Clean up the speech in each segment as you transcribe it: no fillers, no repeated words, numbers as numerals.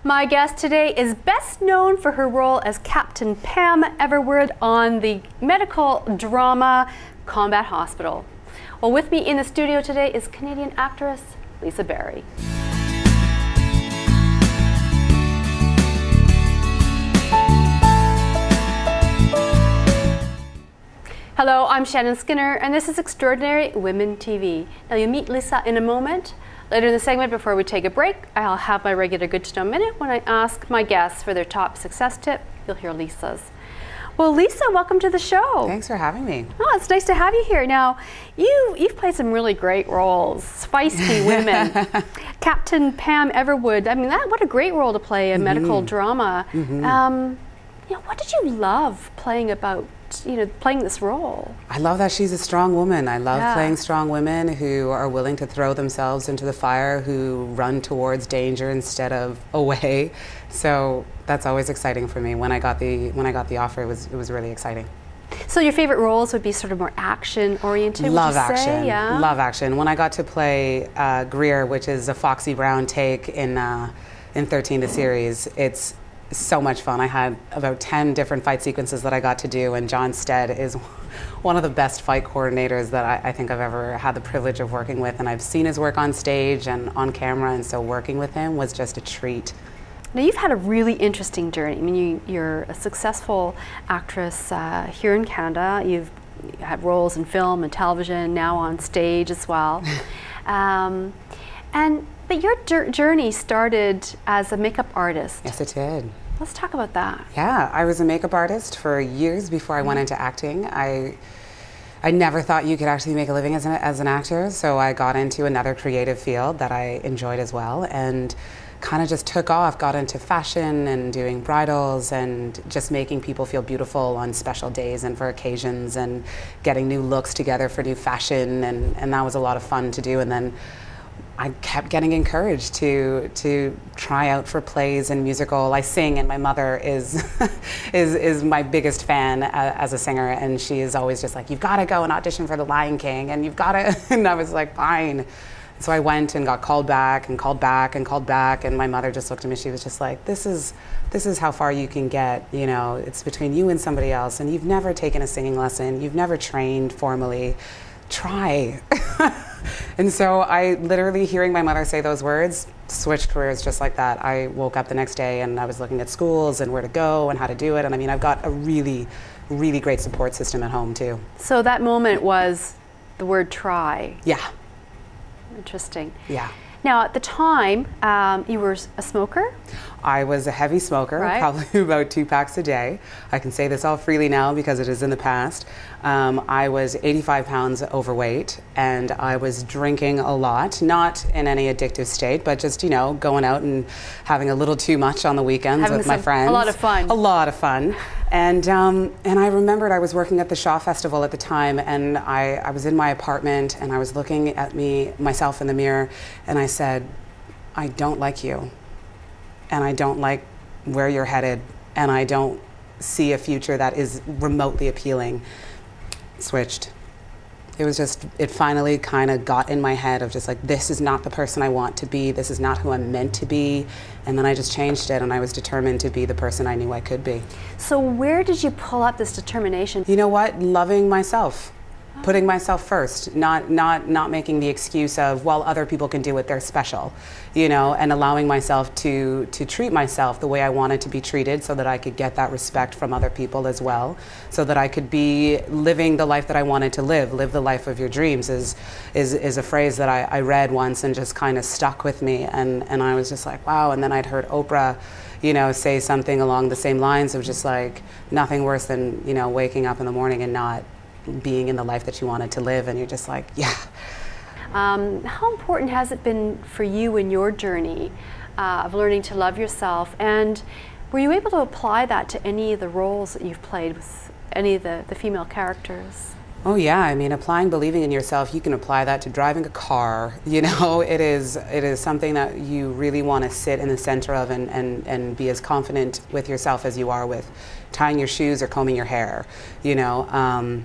My guest today is best known for her role as Captain Pam Everwood on the medical drama Combat Hospital. Well, with me in the studio today is Canadian actress Lisa Barry. Hello, I'm Shannon Skinner, and this is Extraordinary Women TV. Now, you'll meet Lisa in a moment. Later in the segment, before we take a break, I'll have my regular Good to Know Minute when I ask my guests for their top success tip. You'll hear Lisa's. Well, Lisa, welcome to the show. Thanks for having me. Oh, it's nice to have you here. Now, you've played some really great roles, feisty women. Captain Pam Everwood, I mean, what a great role to play in medical drama. What did you love playing playing this role? I love that she's a strong woman. I love playing strong women who are willing to throw themselves into the fire, who run towards danger instead of away. So that's always exciting for me. When I got the offer, it was really exciting. So your favorite roles would be sort of more action oriented? Love would you action. Say? Yeah? Love action. When I got to play Greer, which is a Foxy Brown take in 13 the series, it's so much fun. I had about 10 different fight sequences that I got to do, and John Stead is one of the best fight coordinators that I think I've ever had the privilege of working with, and I've seen his work on stage and on camera, and so working with him was just a treat. Now, you've had a really interesting journey. I mean, you're a successful actress here in Canada. You've had roles in film and television, now on stage as well. But your journey started as a makeup artist. Yes, it did. Let's talk about that. Yeah, I was a makeup artist for years before I went into acting. I never thought you could actually make a living as an actor, so I got into another creative field that I enjoyed as well, and kind of just took off, got into fashion and doing bridals and just making people feel beautiful on special days and for occasions and getting new looks together for new fashion, and that was a lot of fun to do. And then I kept getting encouraged to try out for plays and musical. I sing, and my mother is is my biggest fan as a singer, and she is always just like, "You've got to go and audition for The Lion King, and you've got to." And I was like, "Fine." So I went and got called back and called back and called back, and my mother just looked at me. She was just like, "This is how far you can get. You know, it's between you and somebody else, and you've never taken a singing lesson. You've never trained formally. Try." And so I literally, hearing my mother say those words, switched careers just like that. I woke up the next day and I was looking at schools and where to go and how to do it. And I mean, I've got a really, really great support system at home too. So that moment was the word try. Yeah. Interesting. Yeah. Now, at the time, you were a smoker? I was a heavy smoker, right. Probably about 2 packs a day. I can say this all freely now because it is in the past. I was 85 pounds overweight, and I was drinking a lot, not in any addictive state, but just, you know, going out and having a little too much on the weekends with my friends. A lot of fun. A lot of fun. And I remembered I was working at the Shaw Festival at the time, and I was in my apartment, and I was looking at myself in the mirror, and I said, "I don't like you, and I don't like where you're headed, and I don't see a future that is remotely appealing." Switched. It finally kind of got in my head of just like, this is not the person I want to be, this is not who I'm meant to be, and then I just changed it, and I was determined to be the person I knew I could be. So where did you pull up this determination? You know what? Loving myself. Putting myself first, not making the excuse of, well, other people can do it, they're special, you know, and allowing myself to treat myself the way I wanted to be treated, so that I could get that respect from other people as well, so that I could be living the life that I wanted to live. Live the life of your dreams is a phrase that I read once and just kind of stuck with me, and I was just like, wow. And then I'd heard Oprah, you know, say something along the same lines of just like, nothing worse than, you know, waking up in the morning and not being in the life that you wanted to live, and you're just like, yeah. How important has it been for you in your journey of learning to love yourself, and were you able to apply that to any of the roles that you've played with any of the female characters? Oh yeah, I mean, applying believing in yourself, you can apply that to driving a car, you know. It is something that you really want to sit in the center of and be as confident with yourself as you are with tying your shoes or combing your hair, you know.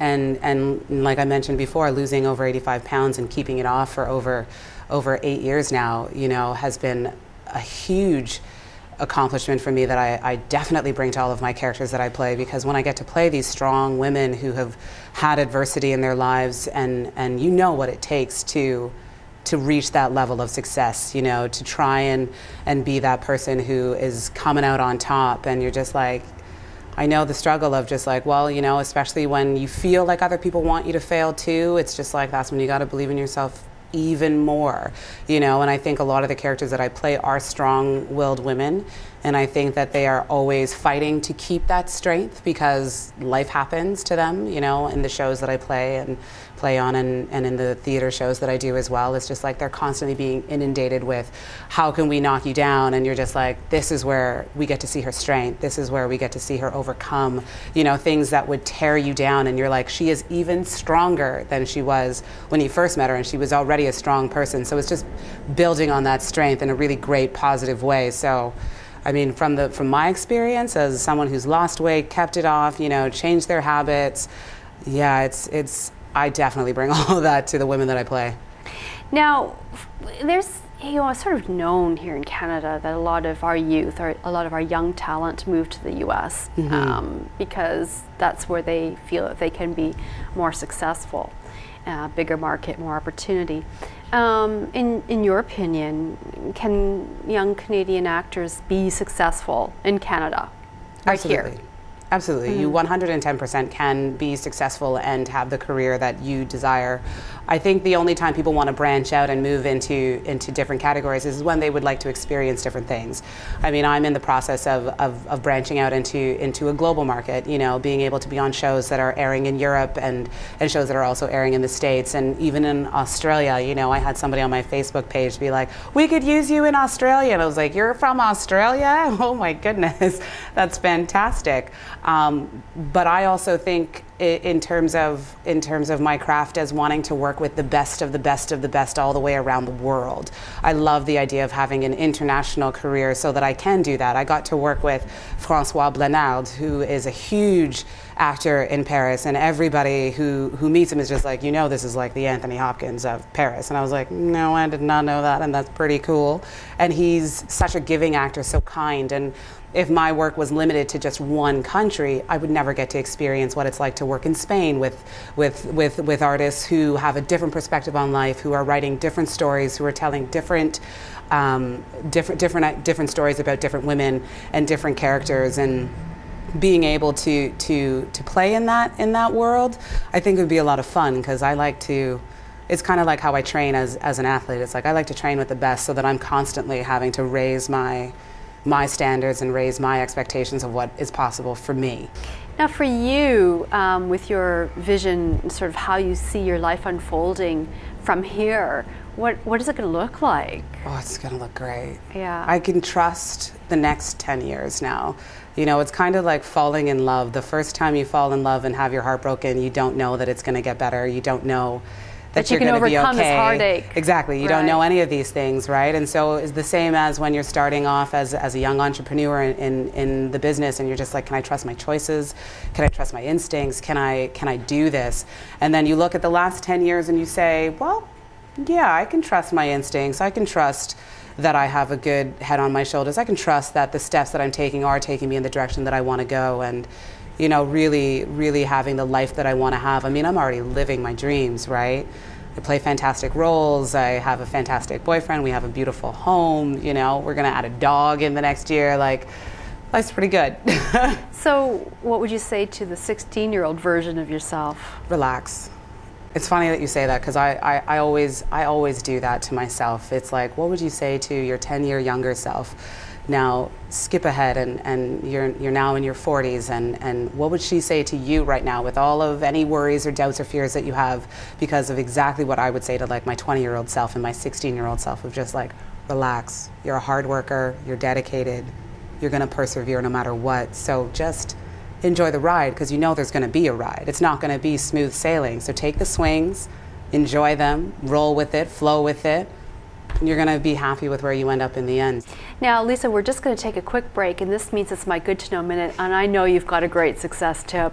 And like I mentioned before, losing over 85 pounds and keeping it off for over 8 years now, you know, has been a huge accomplishment for me that I definitely bring to all of my characters that I play, because when I get to play these strong women who have had adversity in their lives, and you know what it takes to reach that level of success, you know, to try and be that person who is coming out on top, and you're just like, I know the struggle of just like, well, you know, especially when you feel like other people want you to fail too, it's just like, that's when you got to believe in yourself even more, you know. And I think a lot of the characters that I play are strong-willed women, and I think that they are always fighting to keep that strength, because life happens to them, you know, in the shows that I play on, and in the theater shows that I do as well. It's just like they're constantly being inundated with, how can we knock you down? And you're just like, this is where we get to see her strength. This is where we get to see her overcome, you know, things that would tear you down. And you're like, she is even stronger than she was when you first met her, and she was already a strong person. So it's just building on that strength in a really great, positive way. So, I mean, from my experience as someone who's lost weight, kept it off, you know, changed their habits, yeah, I definitely bring all of that to the women that I play. Now, there's, you know, it's sort of known here in Canada that a lot of our youth, or a lot of our young talent, move to the U.S. Because that's where they feel that they can be more successful, bigger market, more opportunity. In your opinion, can young Canadian actors be successful in Canada? Absolutely. Here? Absolutely. You 110% can be successful and have the career that you desire. I think the only time people want to branch out and move into different categories is when they would like to experience different things. I mean, I'm in the process of branching out into a global market, you know, being able to be on shows that are airing in Europe and shows that are also airing in the States, and even in Australia. You know, I had somebody on my Facebook page be like, we could use you in Australia. And I was like, you're from Australia? Oh my goodness, that's fantastic. But I also think in terms of my craft as wanting to work with the best of the best of the best all the way around the world. I love the idea of having an international career so that I can do that. I got to work with Francois Blenard, who is a huge actor in Paris, and everybody who meets him is just like, you know, this is like the Anthony Hopkins of Paris. And I was like, no, I did not know that, and that's pretty cool. And he's such a giving actor, so kind. And if my work was limited to just one country, I would never get to experience what it's like to work in Spain with artists who have a different perspective on life, who are writing different stories, who are telling different stories about different women and different characters. And being able to play in that world, I think would be a lot of fun, because I like to. It's kind of like how I train as an athlete. It's like I like to train with the best, so that I'm constantly having to raise my standards and raise my expectations of what is possible for me. Now for you, with your vision, sort of how you see your life unfolding from here, what is it going to look like? Oh, it's going to look great. Yeah. I can trust the next 10 years now. You know, it's kind of like falling in love. The first time you fall in love and have your heart broken, you don't know that it's going to get better. You don't know that you're going to be okay. This heartache. Exactly. You don't know any of these things, right? And so it's the same as when you're starting off as a young entrepreneur in the business, and you're just like, can I trust my choices? Can I trust my instincts? Can I do this? And then you look at the last 10 years and you say, well, yeah, I can trust my instincts. I can trust that I have a good head on my shoulders. I can trust that the steps that I'm taking are taking me in the direction that I want to go. And you know, really, really having the life that I want to have. I mean, I'm already living my dreams, right? I play fantastic roles. I have a fantastic boyfriend. We have a beautiful home. You know, we're going to add a dog in the next year. Like, life's pretty good. So what would you say to the 16-year-old version of yourself? Relax. It's funny that you say that, because I always do that to myself. It's like, what would you say to your 10-year younger self? Now skip ahead and you're now in your 40s, and what would she say to you right now with all of any worries or doubts or fears that you have because of exactly what I would say to like my 20-year-old self and my 16-year-old self, of just like, relax, you're a hard worker, you're dedicated, you're going to persevere no matter what, so just enjoy the ride, because you know there's going to be a ride. It's not going to be smooth sailing, so take the swings, enjoy them, roll with it, flow with it. You're going to be happy with where you end up in the end. Now, Lisa, we're just going to take a quick break, and this means it's my Good to Know Minute, and I know you've got a great success tip.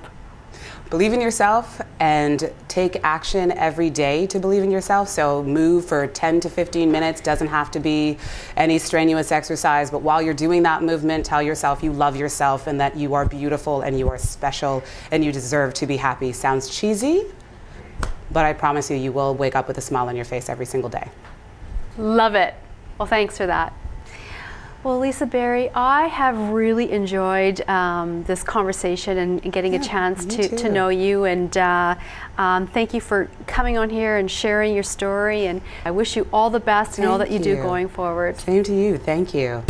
Believe in yourself and take action every day to believe in yourself. So move for 10 to 15 minutes. Doesn't have to be any strenuous exercise, but while you're doing that movement, tell yourself you love yourself and that you are beautiful and you are special and you deserve to be happy. Sounds cheesy, but I promise you, you will wake up with a smile on your face every single day. Love it. Well, thanks for that. Well, Lisa Barry, I have really enjoyed this conversation and getting a chance to know you, and thank you for coming on here and sharing your story, and I wish you all the best in all that you do going forward. Same to you. Thank you.